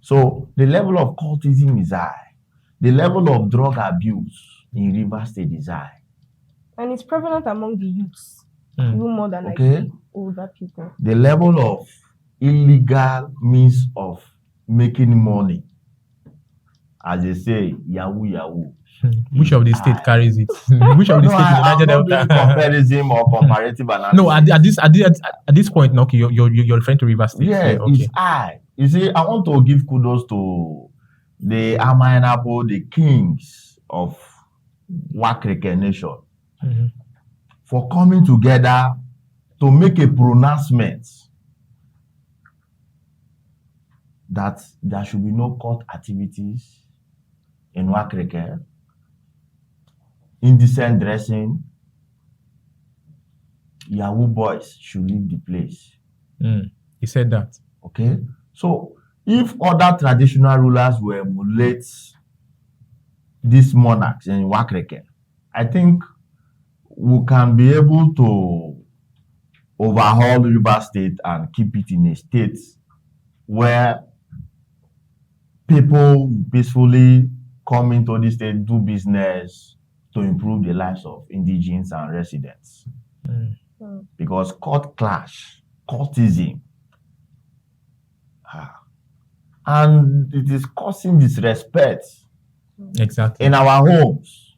So the level of cultism is high. The level of drug abuse in River State is high. And it's prevalent among the youths, even more than older people. The level of illegal means of making money, as they say, yahoo. Which of the state carries it? Which of the state in the Niger Delta? Comparison or comparative analysis. No, at this point, okay, you're referring to River State. Yeah, okay. It's high. You see, I want to give kudos to the Amainapo, the kings of Wakreke Nation, for coming together to make a pronouncement that there should be no court activities in Wakreke, indecent dressing, Yahoo boys should leave the place. He said that. Okay. So if other traditional rulers will emulate these monarchs in Wakreke, I think we can be able to overhaul River State and keep it in a state where people peacefully come into the state, do business to improve the lives of indigenes and residents. Because court clash, cultism, and it is causing disrespect exactly in our homes.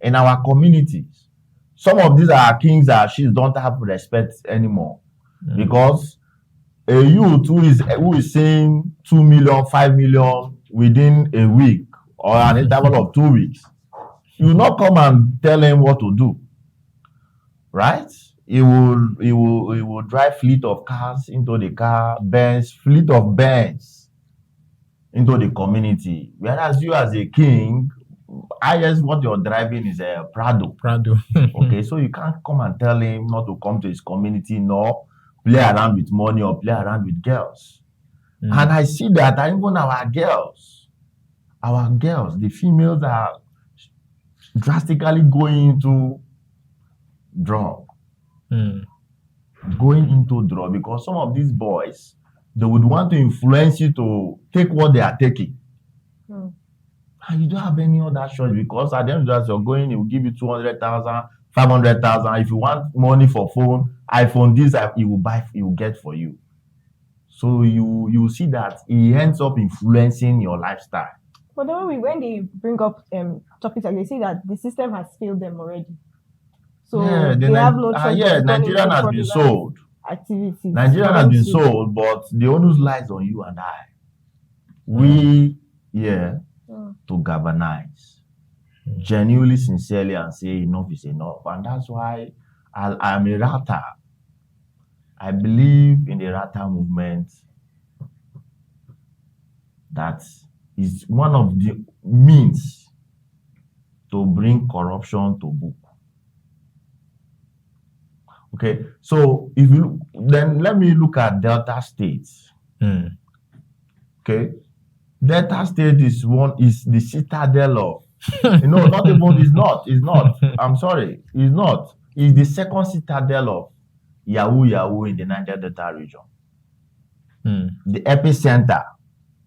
in our communities. Some of these our kings and chiefs don't have respect anymore because a youth who is saying 2 million, 5 million within a week or an interval of 2 weeks, you will not come and tell him what to do, right? He will drive fleet of cars into the fleet of Benz into the community. Whereas you as a king, I guess what you're driving is a Prado. Okay, so you can't come and tell him not to come to his community nor play around with money or play around with girls. And I see that even our girls, the females are drastically going into drug. Going into drug because some of these boys, they would want to influence you to take what they are taking. And you don't have any other choice because at the end of the day, you're going, he will give you 200,000, 500,000. If you want money for phone, iPhone, this, he will get for you. So you see that he ends up influencing your lifestyle. But then when they bring up topics like they say that the system has failed them already. So they have no choice. Nigerian has been sold. Activities. Nigerian has been sold, but the onus lies on you and I. We to galvanize, genuinely, sincerely, and say enough is enough. And that's why I'm a Rata. I believe in the Rata movement. That is one of the means to bring corruption to book. Okay, so if you then let me look at Delta State. Okay, Delta State is the citadel of not even it's not. I'm sorry, it's not. It's the second citadel of Yahoo in the Niger Delta region. The epicenter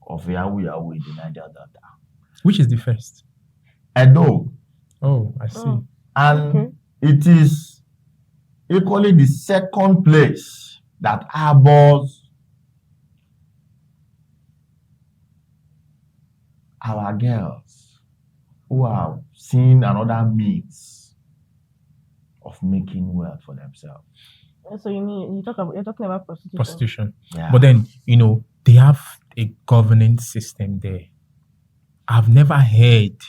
of Yahoo in the Niger Delta. Which is the first? Edo. Oh, I see. And it is equally the second place that harbors our girls who have seen another means of making wealth for themselves. So you're talking about prostitution? Prostitution. Yeah. But then, they have a governance system there. I've never heard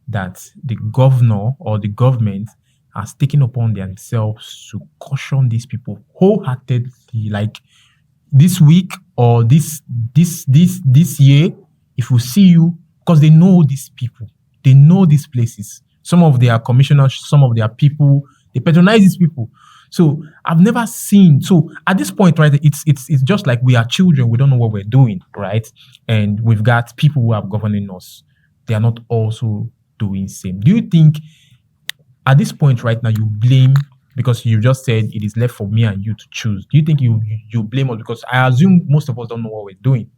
that the governor or the government has taken upon themselves to caution these people wholeheartedly, like this week or this year, if we see you, because they know these people, they know these places. Some of their commissioners, some of their people, they patronize these people. So I've never seen. So at this point, right, it's just like we are children. We don't know what we're doing, right? And we've got people who are governing us. They are not also doing same. Do you think at this point right now you blame, because you just said it is left for me and you to choose? Do you think you blame us because I assume most of us don't know what we're doing?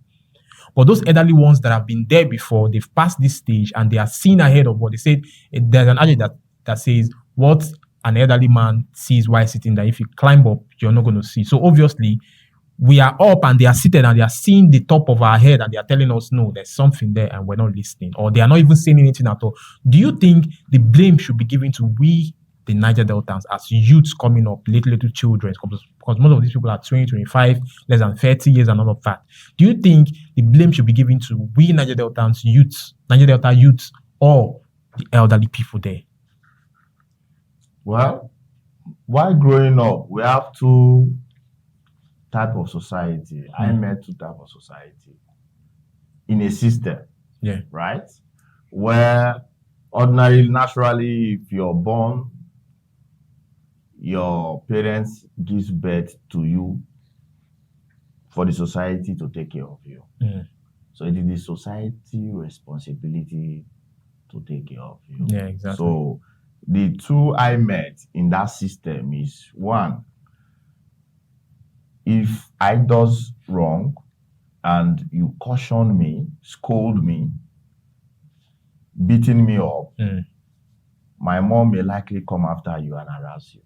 But those elderly ones that have been there before, they've passed this stage and they are seen ahead of what they said. There's an adage that says what an elderly man sees while sitting there, if you climb up, you're not going to see. So obviously, we are up and they are seated and they are seeing the top of our head and they are telling us, no, there's something there and we're not listening. Or they are not even saying anything at all. Do you think the blame should be given to we, the Niger Deltans, as youths coming up, little children? Because most of these people are 20, 25, less than 30 years and all of that. Do you think the blame should be given to we Niger Deltans youths, Niger Delta youths, or the elderly people there? Well, while growing up, we have two types of society. I met two types of society in a system. Yeah. Right? Where ordinarily, naturally, if you're born, your parents gives birth to you for the society to take care of you. So it is the society responsibility to take care of you. Yeah, exactly. So the two I met in that system is, one, if I does wrong and you caution me, scold me, beating me up, my mom may likely come after you and harass you.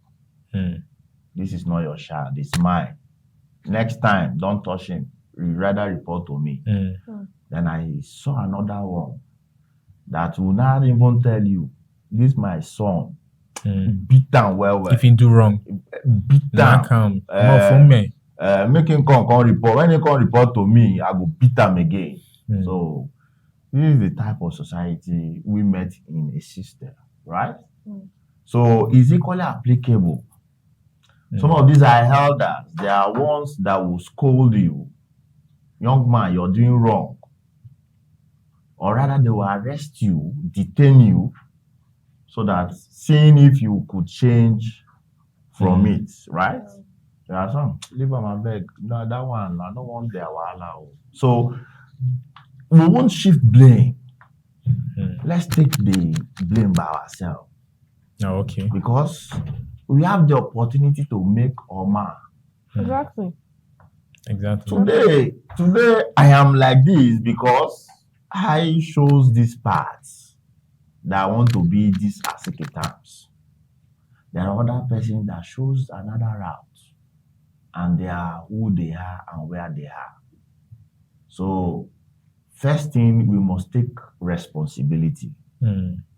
This is not your child, it's mine. Next time, don't touch him. You rather report to me. Then I saw another one that will not even tell you this my son, beat am well. If he do wrong, beat knock am. him. Come out from me. Make him come report. When he come report to me, I go beat am again. So this is the type of society we met in a system, right? So it's equally applicable. Some of these are elders. They are ones that will scold you. Young man, you're doing wrong. Or rather, they will arrest you, detain you, so that seeing if you could change from it, right? There are some, leave on my beg. No, that one, I don't want their wahala. So we won't shift blame. Let's take the blame by ourselves. Oh, okay. Because we have the opportunity to make or mar. Exactly. Today I am like this because I chose this path that I want to be this Asiki Tams. There are other persons that chose another route, and they are who they are and where they are. So first thing, we must take responsibility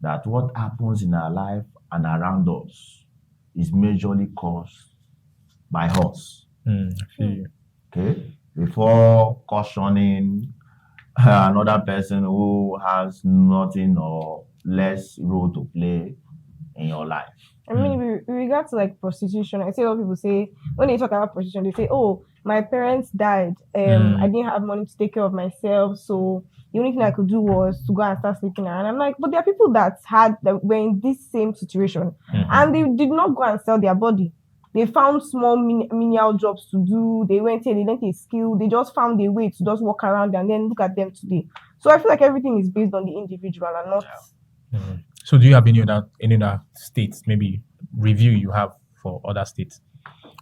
that what happens in our life and around us is majorly caused by us. I feel you. Okay? Before cautioning another person who has nothing or less role to play in your life. I mean, with regard to like prostitution, I see a lot of people say, when they talk about prostitution, they say, oh, my parents died. I didn't have money to take care of myself. So the only thing I could do was to go and start sleeping around. I'm like, but there are people that were in this same situation and they did not go and sell their body. They found small menial jobs to do. They learned a skill. They just found a way to just walk around, and then look at them today. So I feel like everything is based on the individual and not. So do you have any other states, maybe review you have for other states,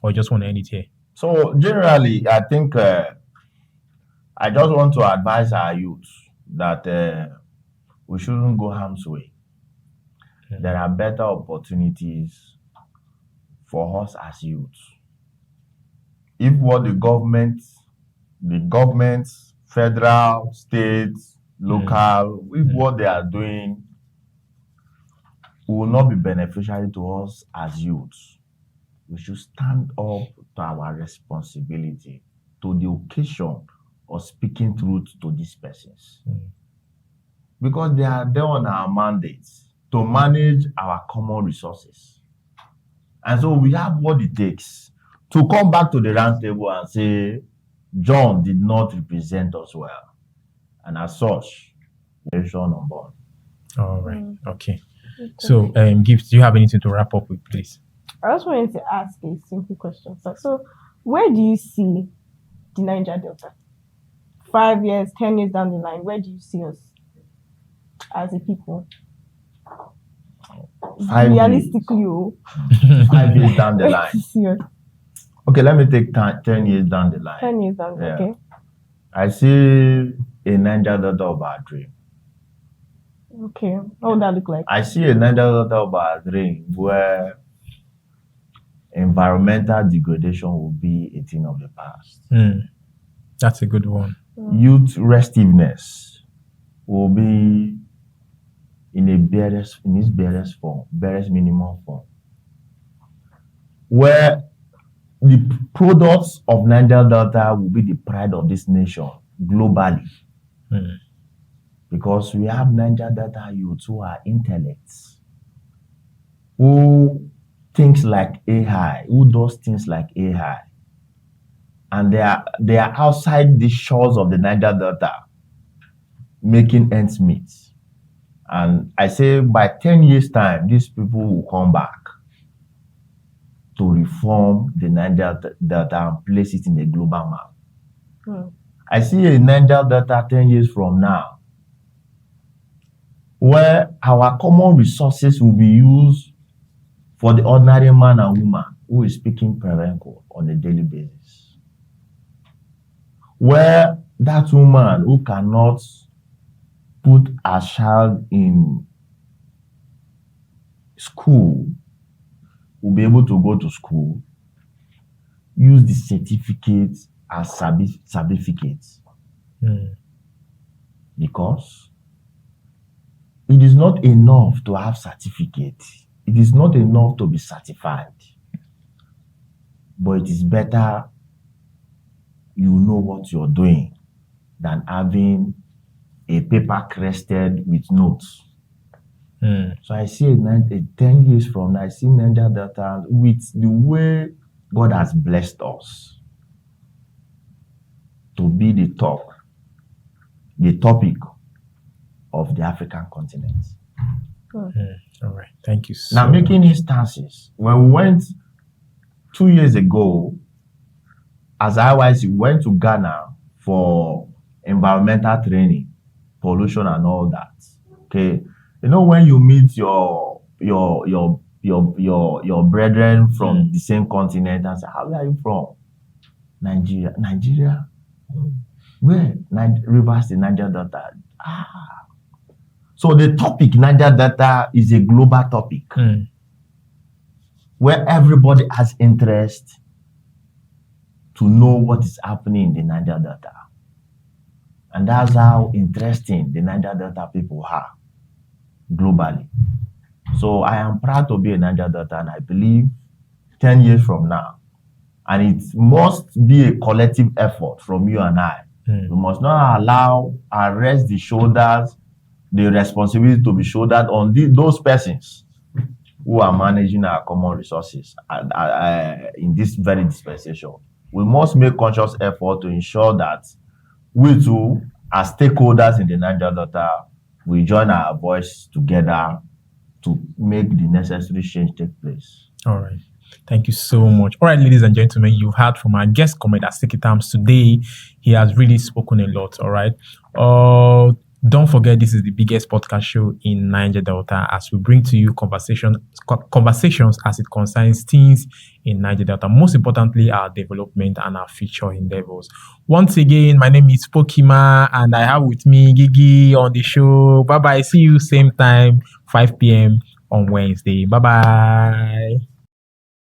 or you just want to end it here? So generally, I think I just want to advise our youth that we shouldn't go harm's way. There are better opportunities for us as youth. If what the government, federal, state, local, if what they are doing will not be beneficial to us as youths, we should stand up to our responsibility, to the occasion of speaking truth to these persons. Because they are there on our mandates to manage our common resources. And so we have what it takes to come back to the round table and say, John did not represent us well. And as such, we're shown on board. All right. Okay. So, Gift, do you have anything to wrap up with, please? I just wanted to ask a simple question. So where do you see the Niger Delta? 5 years, 10 years down the line, where do you see us as a people? 5 Realistically, years. 5 years down the line. Yes. Okay, let me take 10 years down the line. 10 years down, okay. I see a Niger Delta of our dream. Okay, what would that look like? I see a Niger Delta of our dream where environmental degradation will be a thing of the past. That's a good one. Youth restiveness will be in its barest minimum form, where the products of Niger Delta will be the pride of this nation globally. Because we have Niger Delta youths who are intellects, who thinks like AI, who does things like AI. And they are outside the shores of the Niger Delta making ends meet. And I say by 10 years' time, these people will come back to reform the Niger Delta and place it in a global map. I see a Niger Delta 10 years from now, where our common resources will be used for the ordinary man and woman who is speaking Perenco on a daily basis. Where that woman who cannot put a child in school will be able to go to school, use the certificate as certificates. Because it is not enough to have certificate. It is not enough to be certified. But it is better you know what you're doing than having a paper crested with notes. So I see 10 years from now, I see Niger Delta with the way God has blessed us to be the topic of the African continent. All right, thank you so Now, making instances, when we went 2 years ago, as IYC went to Ghana for environmental training, pollution and all that. Okay, you know, when you meet your brethren from the same continent and say, how are you from? Nigeria? Where? Rivers in Niger Delta. So the topic Niger Delta is a global topic where everybody has interest to know what is happening in the Niger Delta. And that's how interesting the Niger Delta people are globally. So I am proud to be a Niger Delta, and I believe 10 years from now, and it must be a collective effort from you and I. We must not rest the shoulders, the responsibility to be shouldered on those persons who are managing our common resources in this very dispensation. We must make conscious effort to ensure that we too, as stakeholders in the Niger Delta, we join our voice together to make the necessary change take place. All right. Thank you so much. All right, ladies and gentlemen, you've heard from our guest comrade Asiki Tams today. He has really spoken a lot. All right. Don't forget, this is the biggest podcast show in Niger Delta, as we bring to you conversations as it concerns things in Niger Delta. Most importantly, our development and our future endeavors. Once again, my name is Pokima, and I have with me Gigi on the show. Bye bye. See you same time, 5 p.m. on Wednesday. Bye bye.